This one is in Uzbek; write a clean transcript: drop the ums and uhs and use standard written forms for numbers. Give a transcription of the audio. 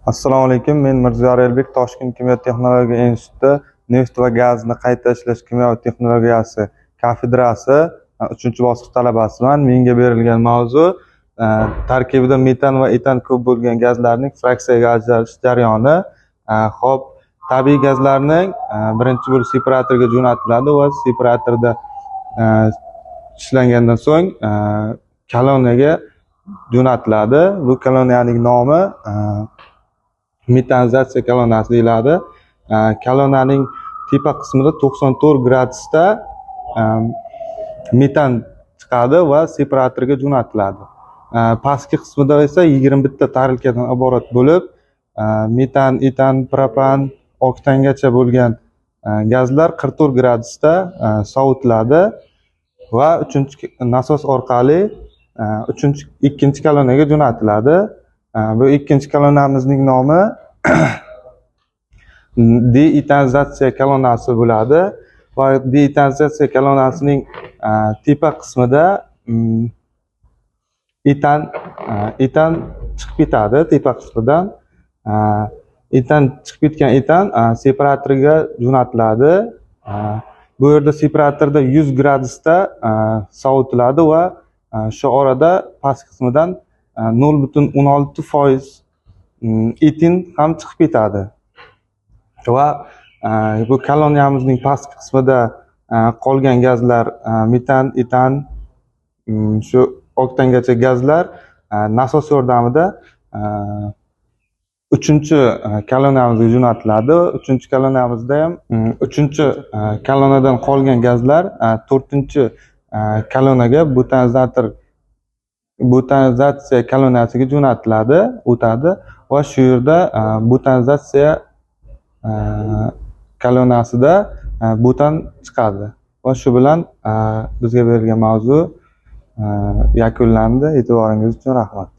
Assalomu alaykum. Men Mirziyoyev Elbek, Toshkent kimyo texnologiya instituti neft va gazni qayta ishlash kimyo texnologiyasi kafedrasi 3-bosqich talabasiman. Menga berilgan mavzu tarkibida metan va etan ko'p bo'lgan gazlarning fraksiyaga ajralish jarayoni. Xo'p, tabiiy gazlarning birinchi bo'lib separatorga jo'natiladi va separatorda ishlangandan so'ng koloniyaga jo'natiladi. Bu koloniyaning nomi metanizatsiya koloniyasi deyiladi. Koloniyaning tepa qismida 94 gradusda metan chiqadi va separatorga jo'natiladi. Pastki qismida esa 21 ta tarelkadan iborat bo'lib, metan, etan, propan, oktangacha bo'lgan gazlar 44 gradusda sovitiladi va nasos orqali ikkinchi koloniyaga jo'natiladi. Bu ikkinchi koloniyamizning nomi deetanizatsiya koloniyasi bo'ladi va deetanizatsiya koloniyasining tepa qismida etan chiqib ketadi. Tepa qismidan etan chiqib ketgan etan separatorga jo'natiladi. Bu yerda separatorda 100 gradusda sovitiladi va shu orada past qismidan 0,16% etin ham chiqib ketadi. Va bu koloniyamizning pastki qismida qolgan gazlar metan, etan, shu oktangacha gazlar nasos yordamida 3-koloniyamizga jo'natiladi. 3-koloniyamizda ham 3-koloniyadan qolgan gazlar 4-koloniyaga butanizatsiya koloniyasiga jo'natiladi, o'tadi va shu yerda butanizatsiya koloniyasida butan chiqadi. Va shu bilan bizga berilgan mavzu yakunlandi. E'tiboringiz uchun rahmat.